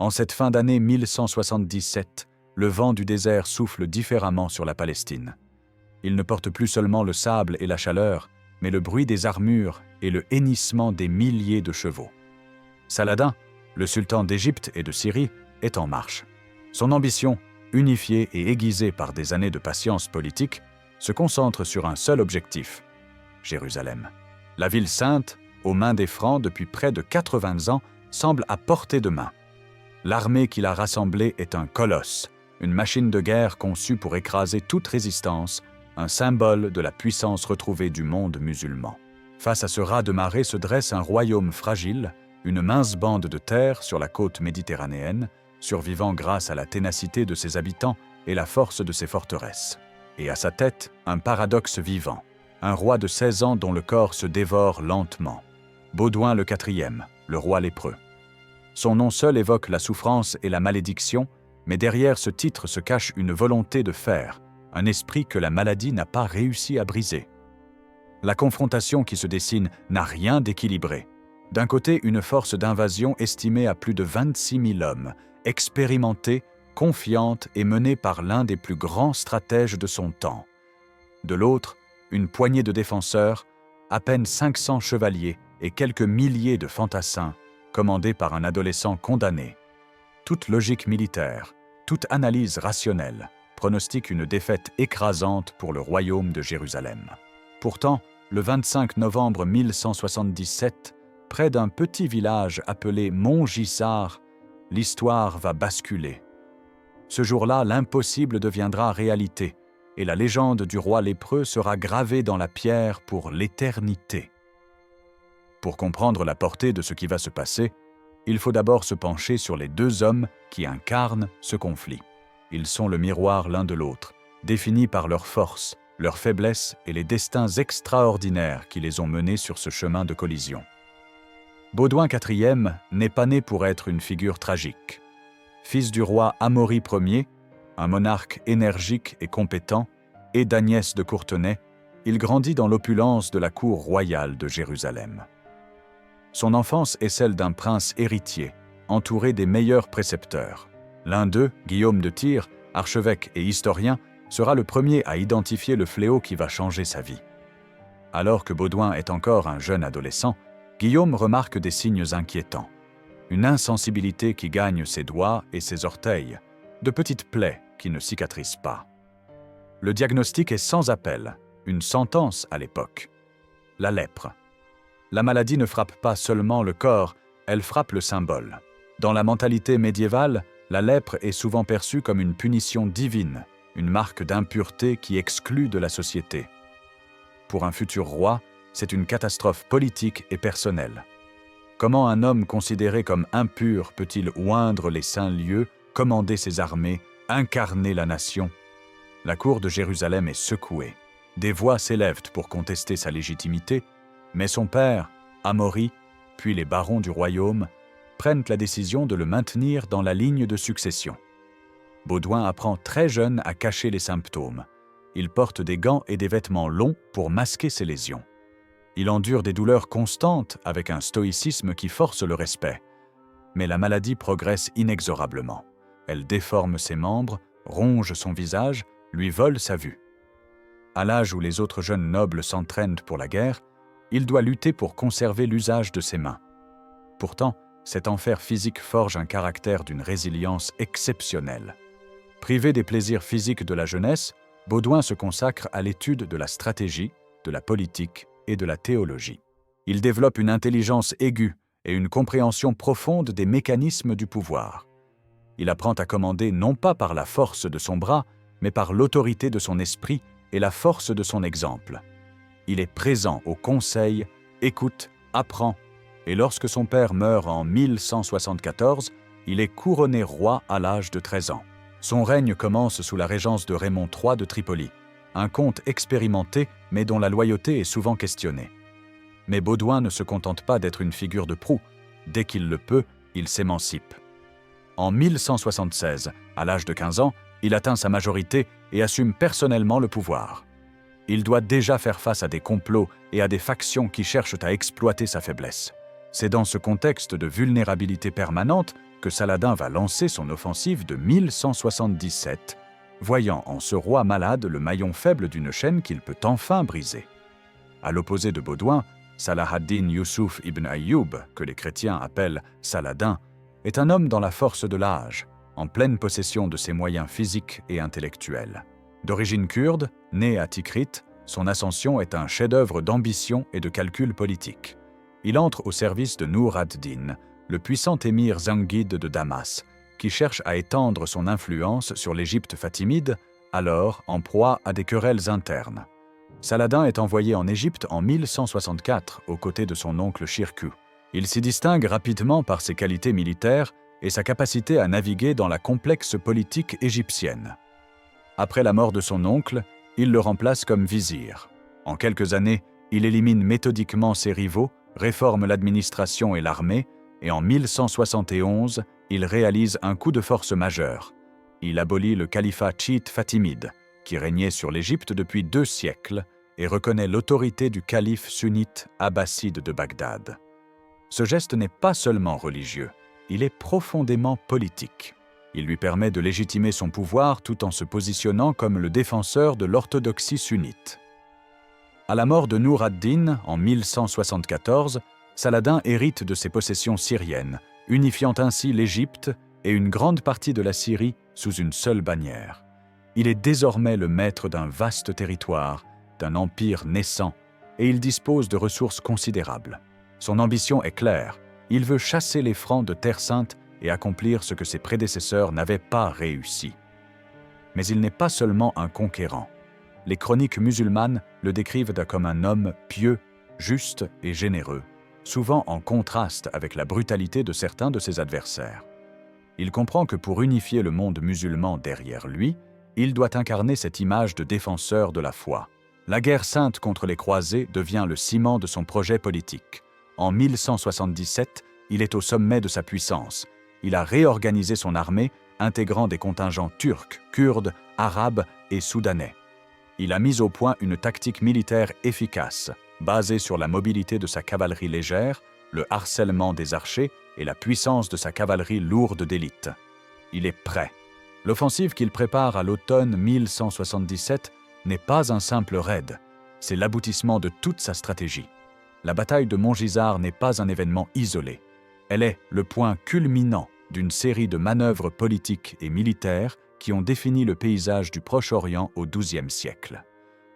En cette fin d'année 1177, le vent du désert souffle différemment sur la Palestine. Il ne porte plus seulement le sable et la chaleur, mais le bruit des armures et le hennissement des milliers de chevaux. Saladin, le sultan d'Égypte et de Syrie, est en marche. Son ambition, unifiée et aiguisée par des années de patience politique, se concentre sur un seul objectif, Jérusalem. La ville sainte, aux mains des Francs depuis près de 80 ans, semble à portée de main. L'armée qu'il a rassemblée est un colosse, une machine de guerre conçue pour écraser toute résistance, un symbole de la puissance retrouvée du monde musulman. Face à ce raz-de-marée se dresse un royaume fragile, une mince bande de terre sur la côte méditerranéenne, survivant grâce à la ténacité de ses habitants et la force de ses forteresses. Et à sa tête, un paradoxe vivant, un roi de 16 ans dont le corps se dévore lentement. Baudouin le quatrième, le roi lépreux. Son nom seul évoque la souffrance et la malédiction, mais derrière ce titre se cache une volonté de fer, un esprit que la maladie n'a pas réussi à briser. La confrontation qui se dessine n'a rien d'équilibré. D'un côté, une force d'invasion estimée à plus de 26 000 hommes, expérimentée, confiante et menée par l'un des plus grands stratèges de son temps. De l'autre, une poignée de défenseurs, à peine 500 chevaliers et quelques milliers de fantassins, commandés par un adolescent condamné. Toute logique militaire, toute analyse rationnelle, pronostique une défaite écrasante pour le royaume de Jérusalem. Pourtant, le 25 novembre 1177, près d'un petit village appelé Montgisard, l'histoire va basculer. Ce jour-là, l'impossible deviendra réalité, et la légende du roi lépreux sera gravée dans la pierre pour l'éternité. Pour comprendre la portée de ce qui va se passer, il faut d'abord se pencher sur les deux hommes qui incarnent ce conflit. Ils sont le miroir l'un de l'autre, définis par leurs forces, leurs faiblesses et les destins extraordinaires qui les ont menés sur ce chemin de collision. Baudouin IV n'est pas né pour être une figure tragique. Fils du roi Amaury Ier, un monarque énergique et compétent, et d'Agnès de Courtenay, il grandit dans l'opulence de la cour royale de Jérusalem. Son enfance est celle d'un prince héritier, entouré des meilleurs précepteurs. L'un d'eux, Guillaume de Tyr, archevêque et historien, sera le premier à identifier le fléau qui va changer sa vie. Alors que Baudouin est encore un jeune adolescent, Guillaume remarque des signes inquiétants. Une insensibilité qui gagne ses doigts et ses orteils, de petites plaies qui ne cicatrisent pas. Le diagnostic est sans appel, une sentence à l'époque. La lèpre. La maladie ne frappe pas seulement le corps, elle frappe le symbole. Dans la mentalité médiévale, la lèpre est souvent perçue comme une punition divine, une marque d'impureté qui exclut de la société. Pour un futur roi, c'est une catastrophe politique et personnelle. Comment un homme considéré comme impur peut-il oindre les saints lieux, commander ses armées, incarner la nation? La cour de Jérusalem est secouée. Des voix s'élèvent pour contester sa légitimité, mais son père, Amaury, puis les barons du royaume, prennent la décision de le maintenir dans la ligne de succession. Baudouin apprend très jeune à cacher les symptômes. Il porte des gants et des vêtements longs pour masquer ses lésions. Il endure des douleurs constantes avec un stoïcisme qui force le respect. Mais la maladie progresse inexorablement. Elle déforme ses membres, ronge son visage, lui vole sa vue. À l'âge où les autres jeunes nobles s'entraînent pour la guerre, il doit lutter pour conserver l'usage de ses mains. Pourtant, cet enfer physique forge un caractère d'une résilience exceptionnelle. Privé des plaisirs physiques de la jeunesse, Baudouin se consacre à l'étude de la stratégie, de la politique et de la théologie. Il développe une intelligence aiguë et une compréhension profonde des mécanismes du pouvoir. Il apprend à commander non pas par la force de son bras, mais par l'autorité de son esprit et la force de son exemple. Il est présent au conseil, écoute, apprend, et lorsque son père meurt en 1174, il est couronné roi à l'âge de 13 ans. Son règne commence sous la régence de Raymond III de Tripoli, un comte expérimenté mais dont la loyauté est souvent questionnée. Mais Baudouin ne se contente pas d'être une figure de proue. Dès qu'il le peut, il s'émancipe. En 1176, à l'âge de 15 ans, il atteint sa majorité et assume personnellement le pouvoir. Il doit déjà faire face à des complots et à des factions qui cherchent à exploiter sa faiblesse. C'est dans ce contexte de vulnérabilité permanente que Saladin va lancer son offensive de 1177, voyant en ce roi malade le maillon faible d'une chaîne qu'il peut enfin briser. À l'opposé de Baudouin, Salah ad-Din Yusuf ibn Ayyub, que les chrétiens appellent Saladin, est un homme dans la force de l'âge, en pleine possession de ses moyens physiques et intellectuels. D'origine kurde, né à Tikrit, son ascension est un chef-d'œuvre d'ambition et de calcul politique. Il entre au service de Nour ad-Din, le puissant émir zangide de Damas, qui cherche à étendre son influence sur l'Égypte fatimide, alors en proie à des querelles internes. Saladin est envoyé en Égypte en 1164 aux côtés de son oncle Shirkuh. Il s'y distingue rapidement par ses qualités militaires et sa capacité à naviguer dans la complexe politique égyptienne. Après la mort de son oncle, il le remplace comme vizir. En quelques années, il élimine méthodiquement ses rivaux, réforme l'administration et l'armée, et en 1171, il réalise un coup de force majeur. Il abolit le califat chiite fatimide, qui régnait sur l'Égypte depuis 2 siècles, et reconnaît l'autorité du calife sunnite abbasside de Bagdad. Ce geste n'est pas seulement religieux, il est profondément politique. Il lui permet de légitimer son pouvoir tout en se positionnant comme le défenseur de l'orthodoxie sunnite. À la mort de Nour ad-Din en 1174, Saladin hérite de ses possessions syriennes, unifiant ainsi l'Égypte et une grande partie de la Syrie sous une seule bannière. Il est désormais le maître d'un vaste territoire, d'un empire naissant, et il dispose de ressources considérables. Son ambition est claire, il veut chasser les Francs de Terre Sainte et accomplir ce que ses prédécesseurs n'avaient pas réussi. Mais il n'est pas seulement un conquérant. Les chroniques musulmanes le décrivent comme un homme pieux, juste et généreux, souvent en contraste avec la brutalité de certains de ses adversaires. Il comprend que pour unifier le monde musulman derrière lui, il doit incarner cette image de défenseur de la foi. La guerre sainte contre les croisés devient le ciment de son projet politique. En 1177, il est au sommet de sa puissance. Il a réorganisé son armée, intégrant des contingents turcs, kurdes, arabes et soudanais. Il a mis au point une tactique militaire efficace, basée sur la mobilité de sa cavalerie légère, le harcèlement des archers et la puissance de sa cavalerie lourde d'élite. Il est prêt. L'offensive qu'il prépare à l'automne 1177 n'est pas un simple raid, c'est l'aboutissement de toute sa stratégie. La bataille de Montgisard n'est pas un événement isolé. Elle est le point culminant d'une série de manœuvres politiques et militaires qui ont défini le paysage du Proche-Orient au XIIe siècle.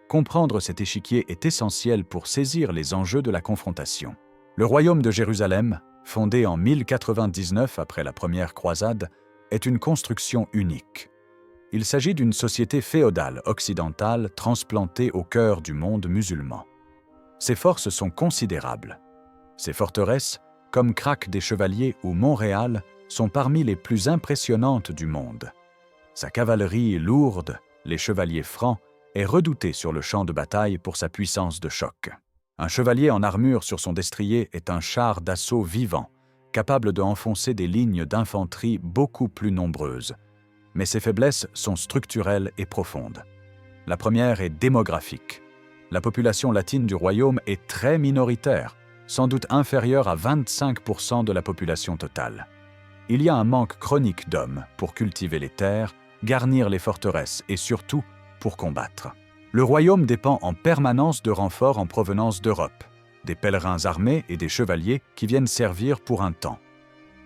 Comprendre cet échiquier est essentiel pour saisir les enjeux de la confrontation. Le royaume de Jérusalem, fondé en 1099 après la première croisade, est une construction unique. Il s'agit d'une société féodale occidentale transplantée au cœur du monde musulman. Ses forces sont considérables. Ses forteresses, comme Krak des Chevaliers ou Montréal, sont parmi les plus impressionnantes du monde. Sa cavalerie lourde, les chevaliers francs, est redoutée sur le champ de bataille pour sa puissance de choc. Un chevalier en armure sur son destrier est un char d'assaut vivant, capable de enfoncer des lignes d'infanterie beaucoup plus nombreuses. Mais ses faiblesses sont structurelles et profondes. La première est démographique. La population latine du royaume est très minoritaire, sans doute inférieure à 25% de la population totale. Il y a un manque chronique d'hommes pour cultiver les terres, garnir les forteresses et surtout pour combattre. Le royaume dépend en permanence de renforts en provenance d'Europe, des pèlerins armés et des chevaliers qui viennent servir pour un temps.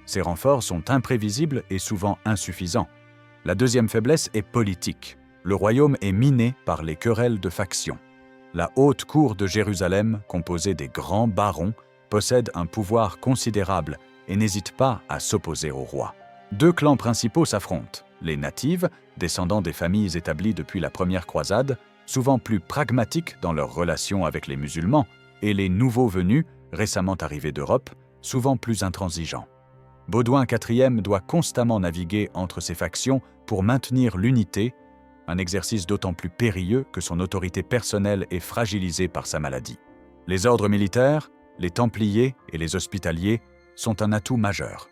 Ces renforts sont imprévisibles et souvent insuffisants. La deuxième faiblesse est politique. Le royaume est miné par les querelles de factions. La haute cour de Jérusalem, composée des grands barons, possède un pouvoir considérable et n'hésite pas à s'opposer au roi. 2 clans principaux s'affrontent, les natifs, descendants des familles établies depuis la première croisade, souvent plus pragmatiques dans leurs relations avec les musulmans, et les nouveaux venus, récemment arrivés d'Europe, souvent plus intransigeants. Baudouin IV doit constamment naviguer entre ces factions pour maintenir l'unité, un exercice d'autant plus périlleux que son autorité personnelle est fragilisée par sa maladie. Les ordres militaires, les Templiers et les Hospitaliers sont un atout majeur.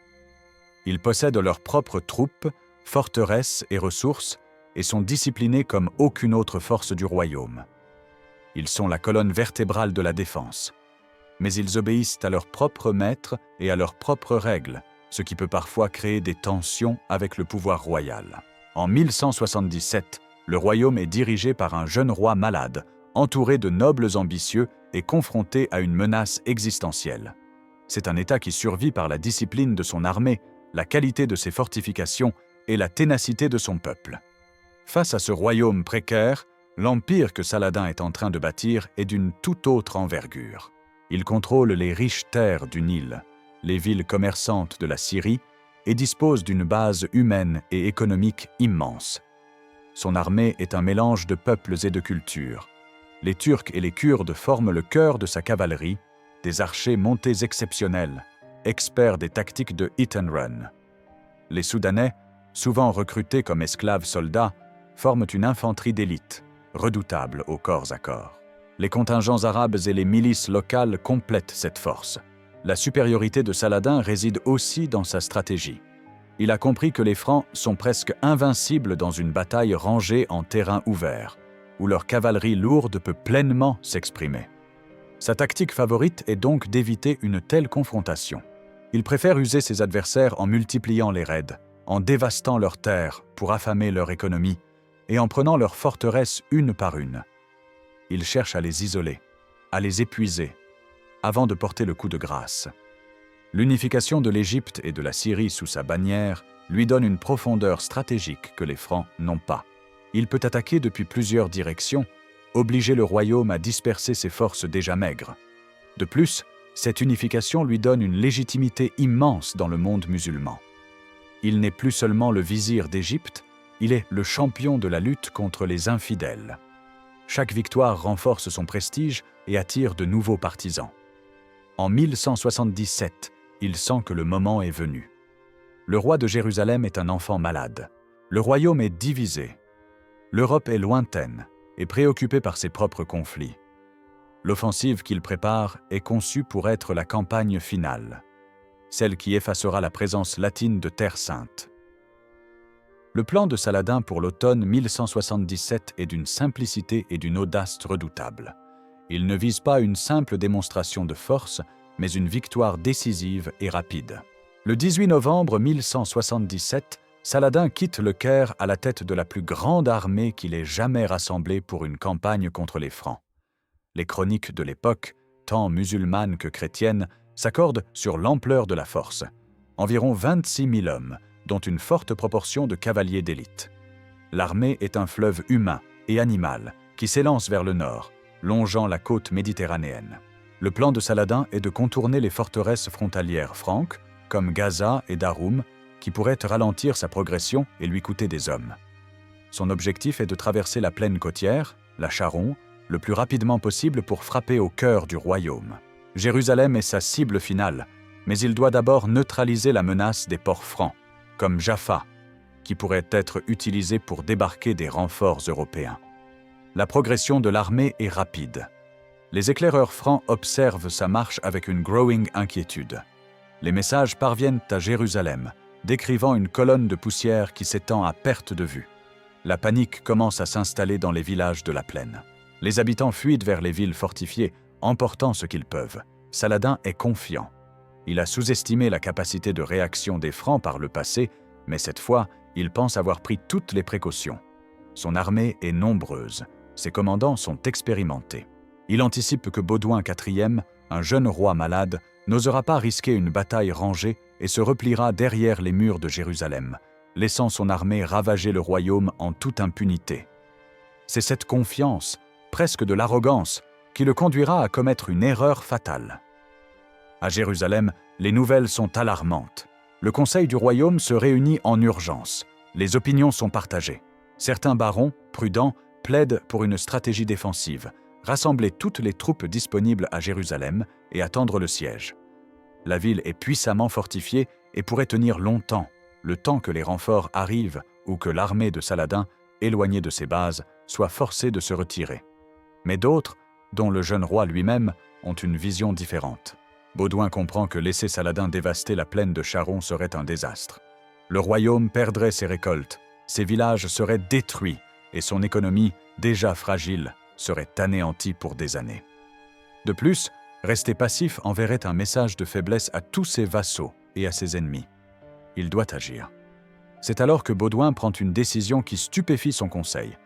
Ils possèdent leurs propres troupes, forteresses et ressources et sont disciplinés comme aucune autre force du royaume. Ils sont la colonne vertébrale de la défense. Mais ils obéissent à leurs propres maîtres et à leurs propres règles, ce qui peut parfois créer des tensions avec le pouvoir royal. En 1177, le royaume est dirigé par un jeune roi malade, entouré de nobles ambitieux et confronté à une menace existentielle. C'est un État qui survit par la discipline de son armée, la qualité de ses fortifications et la ténacité de son peuple. Face à ce royaume précaire, l'empire que Saladin est en train de bâtir est d'une toute autre envergure. Il contrôle les riches terres du Nil, les villes commerçantes de la Syrie et dispose d'une base humaine et économique immense. Son armée est un mélange de peuples et de cultures. Les Turcs et les Kurdes forment le cœur de sa cavalerie, des archers montés exceptionnels, experts des tactiques de hit and run. Les Soudanais, souvent recrutés comme esclaves soldats, forment une infanterie d'élite, redoutable au corps à corps. Les contingents arabes et les milices locales complètent cette force. La supériorité de Saladin réside aussi dans sa stratégie. Il a compris que les Francs sont presque invincibles dans une bataille rangée en terrain ouvert, où leur cavalerie lourde peut pleinement s'exprimer. Sa tactique favorite est donc d'éviter une telle confrontation. Il préfère user ses adversaires en multipliant les raids, en dévastant leurs terres pour affamer leur économie et en prenant leurs forteresses une par une. Il cherche à les isoler, à les épuiser, avant de porter le coup de grâce. L'unification de l'Égypte et de la Syrie sous sa bannière lui donne une profondeur stratégique que les Francs n'ont pas. Il peut attaquer depuis plusieurs directions, obliger le royaume à disperser ses forces déjà maigres. De plus, cette unification lui donne une légitimité immense dans le monde musulman. Il n'est plus seulement le vizir d'Égypte, il est le champion de la lutte contre les infidèles. Chaque victoire renforce son prestige et attire de nouveaux partisans. En 1177, il sent que le moment est venu. Le roi de Jérusalem est un enfant malade. Le royaume est divisé. L'Europe est lointaine et préoccupée par ses propres conflits. L'offensive qu'il prépare est conçue pour être la campagne finale, celle qui effacera la présence latine de Terre Sainte. Le plan de Saladin pour l'automne 1177 est d'une simplicité et d'une audace redoutables. Il ne vise pas une simple démonstration de force, mais une victoire décisive et rapide. Le 18 novembre 1177, Saladin quitte le Caire à la tête de la plus grande armée qu'il ait jamais rassemblée pour une campagne contre les Francs. Les chroniques de l'époque, tant musulmanes que chrétiennes, s'accordent sur l'ampleur de la force. Environ 26 000 hommes, dont une forte proportion de cavaliers d'élite. L'armée est un fleuve humain et animal qui s'élance vers le nord, longeant la côte méditerranéenne. Le plan de Saladin est de contourner les forteresses frontalières franques, comme Gaza et Daroum, qui pourraient ralentir sa progression et lui coûter des hommes. Son objectif est de traverser la plaine côtière, la Sharon, le plus rapidement possible pour frapper au cœur du royaume. Jérusalem est sa cible finale, mais il doit d'abord neutraliser la menace des ports francs, comme Jaffa, qui pourrait être utilisé pour débarquer des renforts européens. La progression de l'armée est rapide. Les éclaireurs francs observent sa marche avec une growing inquiétude. Les messages parviennent à Jérusalem, décrivant une colonne de poussière qui s'étend à perte de vue. La panique commence à s'installer dans les villages de la plaine. Les habitants fuient vers les villes fortifiées, emportant ce qu'ils peuvent. Saladin est confiant. Il a sous-estimé la capacité de réaction des Francs par le passé, mais cette fois, il pense avoir pris toutes les précautions. Son armée est nombreuse. Ses commandants sont expérimentés. Il anticipe que Baudouin IV, un jeune roi malade, n'osera pas risquer une bataille rangée et se repliera derrière les murs de Jérusalem, laissant son armée ravager le royaume en toute impunité. C'est cette confiance, presque de l'arrogance, qui le conduira à commettre une erreur fatale. À Jérusalem, les nouvelles sont alarmantes. Le conseil du royaume se réunit en urgence. Les opinions sont partagées. Certains barons, prudents, plaident pour une stratégie défensive, rassembler toutes les troupes disponibles à Jérusalem et attendre le siège. La ville est puissamment fortifiée et pourrait tenir longtemps, le temps que les renforts arrivent ou que l'armée de Saladin, éloignée de ses bases, soit forcée de se retirer. Mais d'autres, dont le jeune roi lui-même, ont une vision différente. Baudouin comprend que laisser Saladin dévaster la plaine de Sharon serait un désastre. Le royaume perdrait ses récoltes, ses villages seraient détruits et son économie, déjà fragile, serait anéantie pour des années. De plus, rester passif enverrait un message de faiblesse à tous ses vassaux et à ses ennemis. Il doit agir. C'est alors que Baudouin prend une décision qui stupéfie son conseil.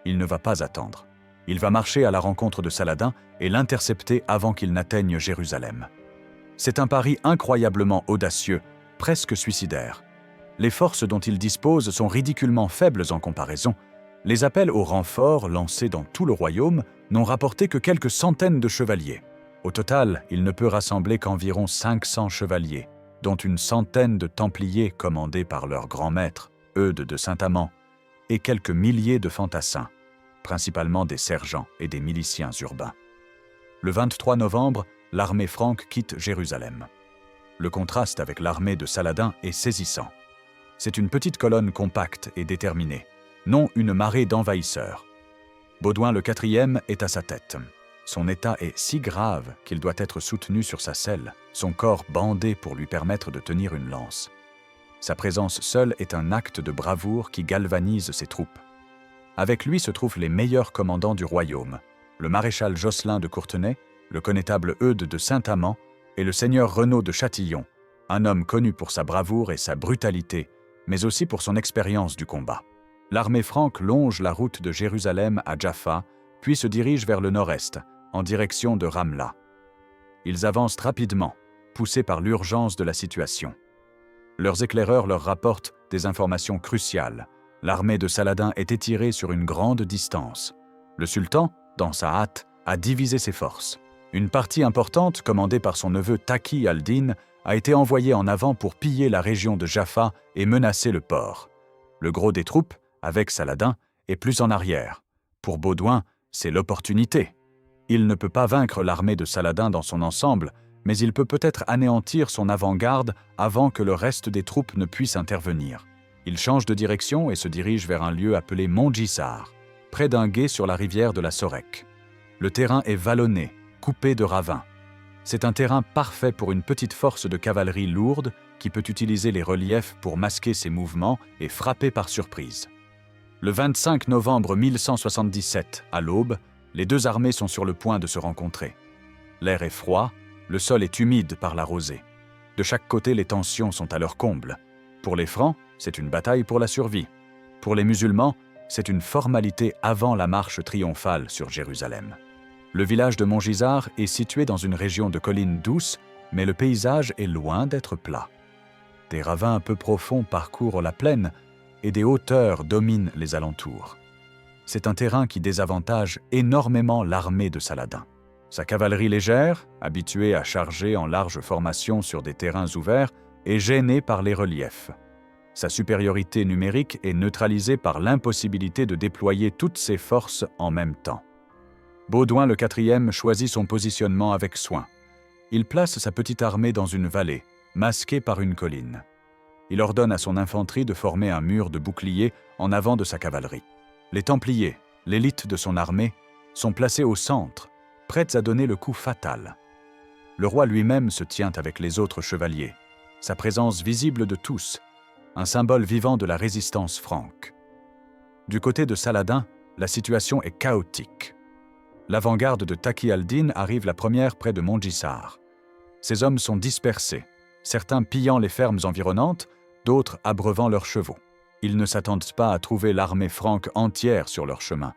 Il ne va pas attendre. Il va marcher à la rencontre de Saladin et l'intercepter avant qu'il n'atteigne Jérusalem. C'est un pari incroyablement audacieux, presque suicidaire. Les forces dont il dispose sont ridiculement faibles en comparaison. Les appels au renfort lancés dans tout le royaume n'ont rapporté que quelques centaines de chevaliers. Au total, il ne peut rassembler qu'environ 500 chevaliers, dont une centaine de Templiers commandés par leur grand maître, Eudes de Saint-Amand, et quelques milliers de fantassins, principalement des sergents et des miliciens urbains. Le 23 novembre, l'armée franque quitte Jérusalem. Le contraste avec l'armée de Saladin est saisissant. C'est une petite colonne compacte et déterminée, non une marée d'envahisseurs. Baudouin le IVe est à sa tête. Son état est si grave qu'il doit être soutenu sur sa selle, son corps bandé pour lui permettre de tenir une lance. Sa présence seule est un acte de bravoure qui galvanise ses troupes. Avec lui se trouvent les meilleurs commandants du royaume, le maréchal Josselin de Courtenay, le connétable Eudes de Saint-Amand et le seigneur Renaud de Châtillon, un homme connu pour sa bravoure et sa brutalité, mais aussi pour son expérience du combat. L'armée franque longe la route de Jérusalem à Jaffa, puis se dirige vers le nord-est, en direction de Ramla. Ils avancent rapidement, poussés par l'urgence de la situation. Leurs éclaireurs leur rapportent des informations cruciales. L'armée de Saladin est étirée sur une grande distance. Le sultan, dans sa hâte, a divisé ses forces. Une partie importante, commandée par son neveu Taqi al-Din, a été envoyée en avant pour piller la région de Jaffa et menacer le port. Le gros des troupes, avec Saladin, est plus en arrière. Pour Baudouin, c'est l'opportunité. Il ne peut pas vaincre l'armée de Saladin dans son ensemble, mais il peut peut-être anéantir son avant-garde avant que le reste des troupes ne puisse intervenir. Il change de direction et se dirige vers un lieu appelé Montgissar, près d'un gué sur la rivière de la Sorek. Le terrain est vallonné, coupé de ravins. C'est un terrain parfait pour une petite force de cavalerie lourde qui peut utiliser les reliefs pour masquer ses mouvements et frapper par surprise. Le 25 novembre 1177, à l'aube, les deux armées sont sur le point de se rencontrer. L'air est froid, le sol est humide par la rosée. De chaque côté, les tensions sont à leur comble. Pour les Francs, c'est une bataille pour la survie. Pour les musulmans, c'est une formalité avant la marche triomphale sur Jérusalem. Le village de Montgissar est situé dans une région de collines douces, mais le paysage est loin d'être plat. Des ravins un peu profonds parcourent la plaine et des hauteurs dominent les alentours. C'est un terrain qui désavantage énormément l'armée de Saladin. Sa cavalerie légère, habituée à charger en large formation sur des terrains ouverts, est gênée par les reliefs. Sa supériorité numérique est neutralisée par l'impossibilité de déployer toutes ses forces en même temps. Baudouin le IVe choisit son positionnement avec soin. Il place sa petite armée dans une vallée, masquée par une colline. Il ordonne à son infanterie de former un mur de boucliers en avant de sa cavalerie. Les Templiers, l'élite de son armée, sont placés au centre, prêts à donner le coup fatal. Le roi lui-même se tient avec les autres chevaliers, sa présence visible de tous, un symbole vivant de la résistance franque. Du côté de Saladin, la situation est chaotique. L'avant-garde de Taqi al-Din arrive la première près de Montgissar. Ses hommes sont dispersés, certains pillant les fermes environnantes, d'autres abreuvant leurs chevaux. Ils ne s'attendent pas à trouver l'armée franque entière sur leur chemin.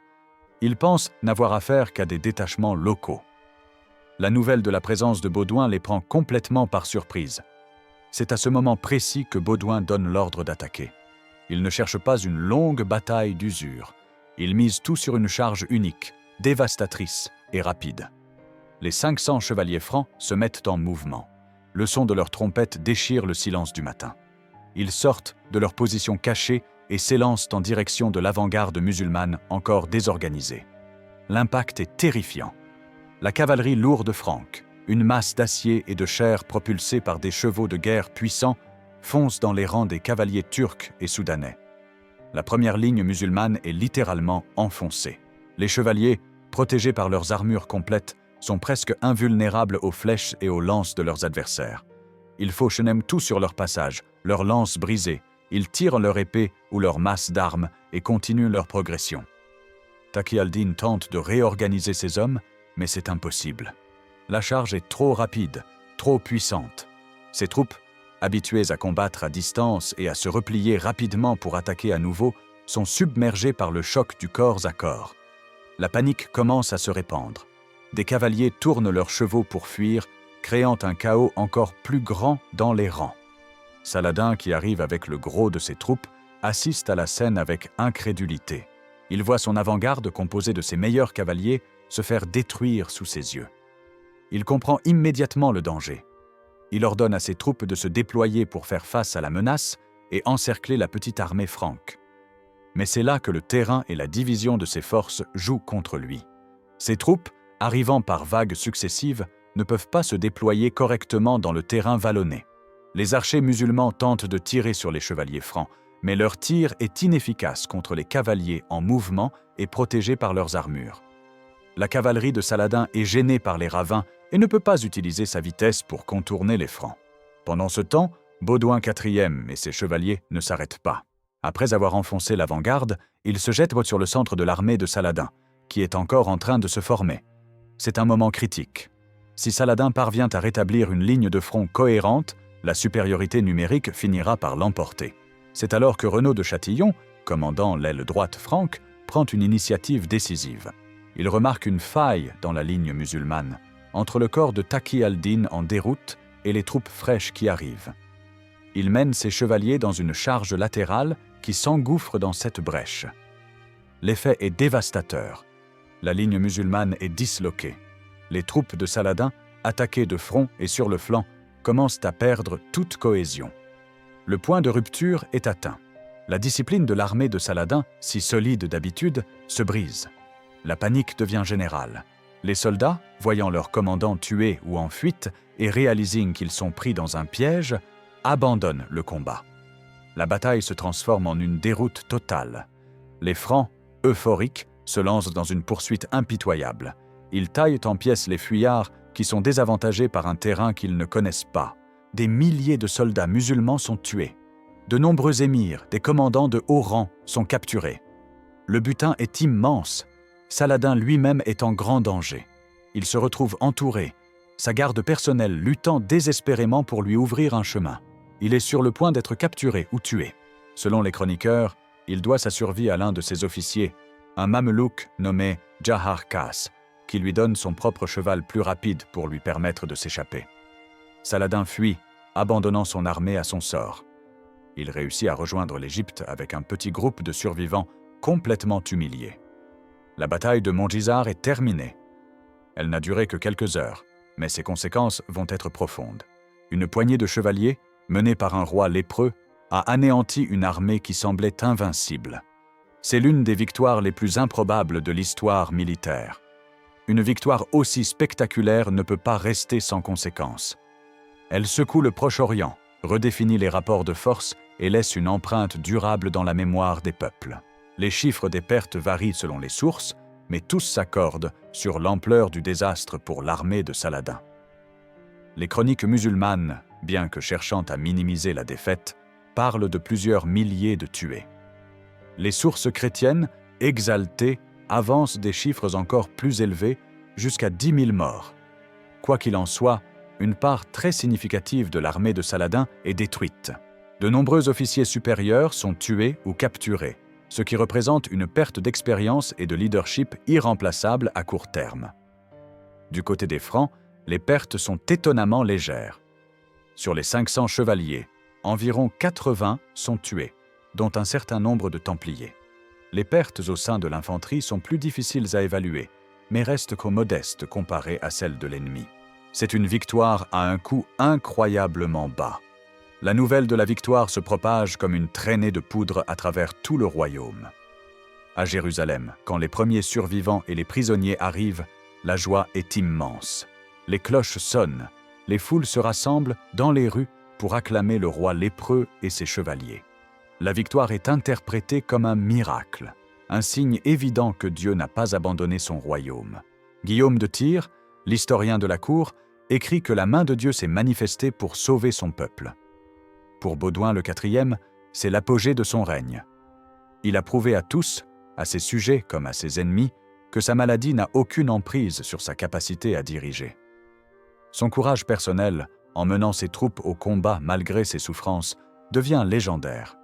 Ils pensent n'avoir affaire qu'à des détachements locaux. La nouvelle de la présence de Baudouin les prend complètement par surprise. C'est à ce moment précis que Baudouin donne l'ordre d'attaquer. Il ne cherche pas une longue bataille d'usure. Il mise tout sur une charge unique, dévastatrice et rapide. Les 500 chevaliers francs se mettent en mouvement. Le son de leurs trompettes déchire le silence du matin. Ils sortent de leur position cachée et s'élancent en direction de l'avant-garde musulmane encore désorganisée. L'impact est terrifiant. La cavalerie lourde franque, une masse d'acier et de chair propulsée par des chevaux de guerre puissants, fonce dans les rangs des cavaliers turcs et soudanais. La première ligne musulmane est littéralement enfoncée. Les chevaliers, protégés par leurs armures complètes, sont presque invulnérables aux flèches et aux lances de leurs adversaires. Ils fauchent tout sur leur passage, leurs lances brisées, ils tirent leur épée ou leur masse d'armes et continuent leur progression. Taqi al-Din tente de réorganiser ses hommes, mais c'est impossible. La charge est trop rapide, trop puissante. Ses troupes, habitués à combattre à distance et à se replier rapidement pour attaquer à nouveau, sont submergés par le choc du corps à corps. La panique commence à se répandre. Des cavaliers tournent leurs chevaux pour fuir, créant un chaos encore plus grand dans les rangs. Saladin, qui arrive avec le gros de ses troupes, assiste à la scène avec incrédulité. Il voit son avant-garde, composée de ses meilleurs cavaliers, se faire détruire sous ses yeux. Il comprend immédiatement le danger. Il ordonne à ses troupes de se déployer pour faire face à la menace et encercler la petite armée franque. Mais c'est là que le terrain et la division de ses forces jouent contre lui. Ses troupes, arrivant par vagues successives, ne peuvent pas se déployer correctement dans le terrain vallonné. Les archers musulmans tentent de tirer sur les chevaliers francs, mais leur tir est inefficace contre les cavaliers en mouvement et protégés par leurs armures. La cavalerie de Saladin est gênée par les ravins et ne peut pas utiliser sa vitesse pour contourner les Francs. Pendant ce temps, Baudouin IV et ses chevaliers ne s'arrêtent pas. Après avoir enfoncé l'avant-garde, ils se jettent sur le centre de l'armée de Saladin, qui est encore en train de se former. C'est un moment critique. Si Saladin parvient à rétablir une ligne de front cohérente, la supériorité numérique finira par l'emporter. C'est alors que Renaud de Châtillon, commandant l'aile droite franque, prend une initiative décisive. Il remarque une faille dans la ligne musulmane, entre le corps de Taqi al-Din en déroute et les troupes fraîches qui arrivent. Il mène ses chevaliers dans une charge latérale qui s'engouffre dans cette brèche. L'effet est dévastateur. La ligne musulmane est disloquée. Les troupes de Saladin, attaquées de front et sur le flanc, commencent à perdre toute cohésion. Le point de rupture est atteint. La discipline de l'armée de Saladin, si solide d'habitude, se brise. La panique devient générale. Les soldats, voyant leur commandant tué ou en fuite et réalisant qu'ils sont pris dans un piège, abandonnent le combat. La bataille se transforme en une déroute totale. Les Francs, euphoriques, se lancent dans une poursuite impitoyable. Ils taillent en pièces les fuyards qui sont désavantagés par un terrain qu'ils ne connaissent pas. Des milliers de soldats musulmans sont tués. De nombreux émirs, des commandants de haut rang sont capturés. Le butin est immense. Saladin lui-même est en grand danger. Il se retrouve entouré, sa garde personnelle luttant désespérément pour lui ouvrir un chemin. Il est sur le point d'être capturé ou tué. Selon les chroniqueurs, il doit sa survie à l'un de ses officiers, un mamelouk nommé Jahar Khas, qui lui donne son propre cheval plus rapide pour lui permettre de s'échapper. Saladin fuit, abandonnant son armée à son sort. Il réussit à rejoindre l'Égypte avec un petit groupe de survivants complètement humiliés. La bataille de Montgisard est terminée. Elle n'a duré que quelques heures, mais ses conséquences vont être profondes. Une poignée de chevaliers, menée par un roi lépreux, a anéanti une armée qui semblait invincible. C'est l'une des victoires les plus improbables de l'histoire militaire. Une victoire aussi spectaculaire ne peut pas rester sans conséquences. Elle secoue le Proche-Orient, redéfinit les rapports de force et laisse une empreinte durable dans la mémoire des peuples. Les chiffres des pertes varient selon les sources, mais tous s'accordent sur l'ampleur du désastre pour l'armée de Saladin. Les chroniques musulmanes, bien que cherchant à minimiser la défaite, parlent de plusieurs milliers de tués. Les sources chrétiennes, exaltées, avancent des chiffres encore plus élevés, jusqu'à 10 000 morts. Quoi qu'il en soit, une part très significative de l'armée de Saladin est détruite. De nombreux officiers supérieurs sont tués ou capturés, ce qui représente une perte d'expérience et de leadership irremplaçable à court terme. Du côté des Francs, les pertes sont étonnamment légères. Sur les 500 chevaliers, environ 80 sont tués, dont un certain nombre de Templiers. Les pertes au sein de l'infanterie sont plus difficiles à évaluer, mais restent qu'au modeste comparées à celles de l'ennemi. C'est une victoire à un coût incroyablement bas. La nouvelle de la victoire se propage comme une traînée de poudre à travers tout le royaume. À Jérusalem, quand les premiers survivants et les prisonniers arrivent, la joie est immense. Les cloches sonnent, les foules se rassemblent dans les rues pour acclamer le roi lépreux et ses chevaliers. La victoire est interprétée comme un miracle, un signe évident que Dieu n'a pas abandonné son royaume. Guillaume de Tyr, l'historien de la cour, écrit que la main de Dieu s'est manifestée pour sauver son peuple. Pour Baudouin le IV, c'est l'apogée de son règne. Il a prouvé à tous, à ses sujets comme à ses ennemis, que sa maladie n'a aucune emprise sur sa capacité à diriger. Son courage personnel en menant ses troupes au combat malgré ses souffrances, devient légendaire.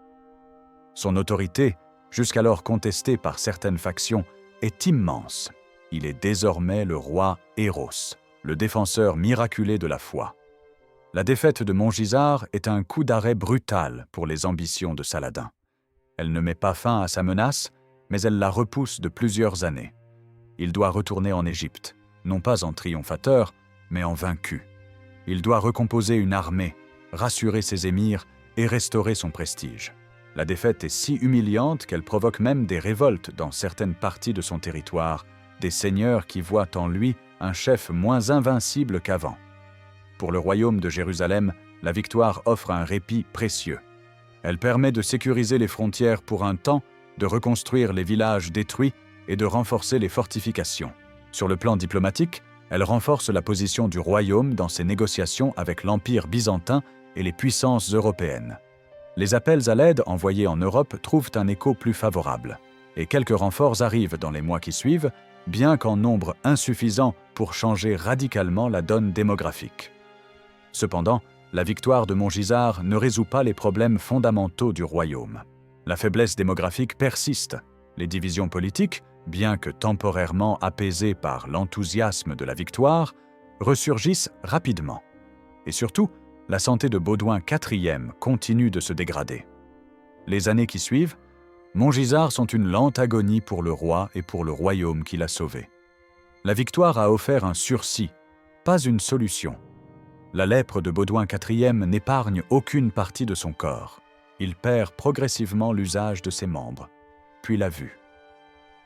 Son autorité, jusqu'alors contestée par certaines factions, est immense. Il est désormais le roi Éros, le défenseur miraculé de la foi. La défaite de Montgisard est un coup d'arrêt brutal pour les ambitions de Saladin. Elle ne met pas fin à sa menace, mais elle la repousse de plusieurs années. Il doit retourner en Égypte, non pas en triomphateur, mais en vaincu. Il doit recomposer une armée, rassurer ses émirs et restaurer son prestige. La défaite est si humiliante qu'elle provoque même des révoltes dans certaines parties de son territoire, des seigneurs qui voient en lui un chef moins invincible qu'avant. Pour le royaume de Jérusalem, la victoire offre un répit précieux. Elle permet de sécuriser les frontières pour un temps, de reconstruire les villages détruits et de renforcer les fortifications. Sur le plan diplomatique, elle renforce la position du royaume dans ses négociations avec l'Empire byzantin et les puissances européennes. Les appels à l'aide envoyés en Europe trouvent un écho plus favorable, et quelques renforts arrivent dans les mois qui suivent, bien qu'en nombre insuffisant pour changer radicalement la donne démographique. Cependant, la victoire de Montgisard ne résout pas les problèmes fondamentaux du royaume. La faiblesse démographique persiste. Les divisions politiques, bien que temporairement apaisées par l'enthousiasme de la victoire, ressurgissent rapidement. Et surtout, la santé de Baudouin IV continue de se dégrader. Les années qui suivent, Montgisard sont une lente agonie pour le roi et pour le royaume qui l'a sauvé. La victoire a offert un sursis, pas une solution. La lèpre de Baudouin IV n'épargne aucune partie de son corps. Il perd progressivement l'usage de ses membres, puis la vue.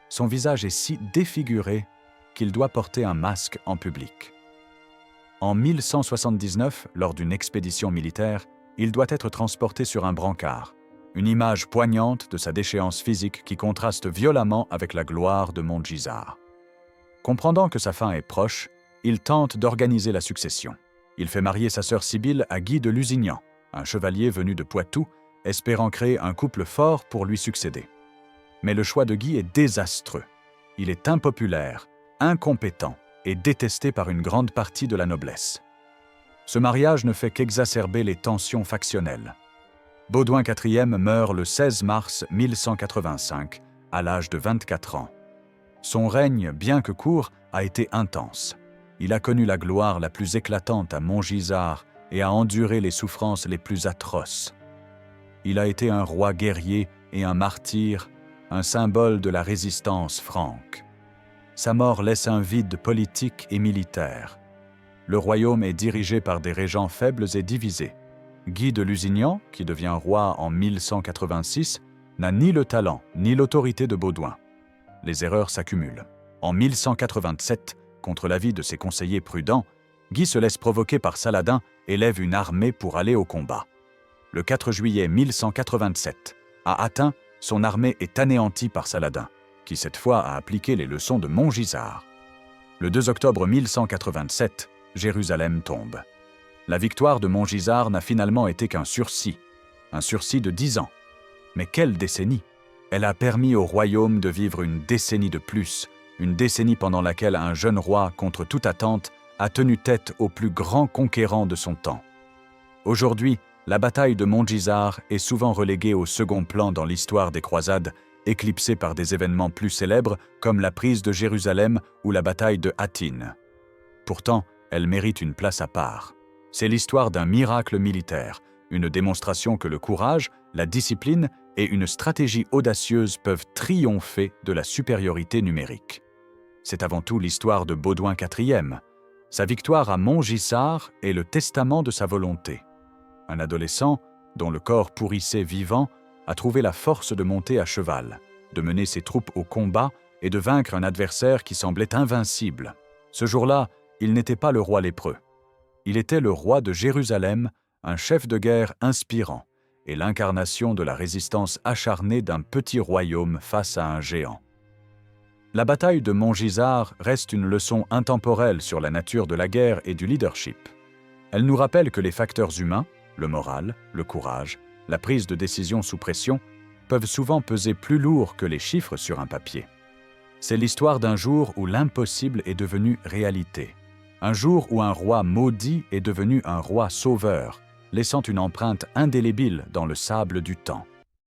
Son visage est si défiguré qu'il doit porter un masque en public. En 1179, lors d'une expédition militaire, il doit être transporté sur un brancard, une image poignante de sa déchéance physique qui contraste violemment avec la gloire de Montgisard. Comprenant que sa fin est proche, il tente d'organiser la succession. Il fait marier sa sœur Sibylle à Guy de Lusignan, un chevalier venu de Poitou, espérant créer un couple fort pour lui succéder. Mais le choix de Guy est désastreux. Il est impopulaire, incompétent et détesté par une grande partie de la noblesse. Ce mariage ne fait qu'exacerber les tensions factionnelles. Baudouin IV meurt le 16 mars 1185, à l'âge de 24 ans. Son règne, bien que court, a été intense. Il a connu la gloire la plus éclatante à Montgisard et a enduré les souffrances les plus atroces. Il a été un roi guerrier et un martyr, un symbole de la résistance franque. Sa mort laisse un vide politique et militaire. Le royaume est dirigé par des régents faibles et divisés. Guy de Lusignan, qui devient roi en 1186, n'a ni le talent ni l'autorité de Baudouin. Les erreurs s'accumulent. En 1187, contre l'avis de ses conseillers prudents, Guy se laisse provoquer par Saladin et lève une armée pour aller au combat. Le 4 juillet 1187, à Athin, son armée est anéantie par Saladin, qui cette fois a appliqué les leçons de Montgisard. Le 2 octobre 1187, Jérusalem tombe. La victoire de Montgisard n'a finalement été qu'un sursis de 10 ans. Mais quelle décennie! Elle a permis au royaume de vivre une décennie de plus, une décennie pendant laquelle un jeune roi, contre toute attente, a tenu tête au plus grand conquérant de son temps. Aujourd'hui, la bataille de Montgisard est souvent reléguée au second plan dans l'histoire des croisades, éclipsée par des événements plus célèbres comme la prise de Jérusalem ou la bataille de Hattin. Pourtant, elle mérite une place à part. C'est l'histoire d'un miracle militaire, une démonstration que le courage, la discipline et une stratégie audacieuse peuvent triompher de la supériorité numérique. C'est avant tout l'histoire de Baudouin IV. Sa victoire à Montgisard est le testament de sa volonté. Un adolescent, dont le corps pourrissait vivant, a trouvé la force de monter à cheval, de mener ses troupes au combat et de vaincre un adversaire qui semblait invincible. Ce jour-là, il n'était pas le roi lépreux. Il était le roi de Jérusalem, un chef de guerre inspirant et l'incarnation de la résistance acharnée d'un petit royaume face à un géant. La bataille de Montgisard reste une leçon intemporelle sur la nature de la guerre et du leadership. Elle nous rappelle que les facteurs humains, le moral, le courage, la prise de décision sous pression, peuvent souvent peser plus lourd que les chiffres sur un papier. C'est l'histoire d'un jour où l'impossible est devenu réalité. Un jour où un roi maudit est devenu un roi sauveur, laissant une empreinte indélébile dans le sable du temps.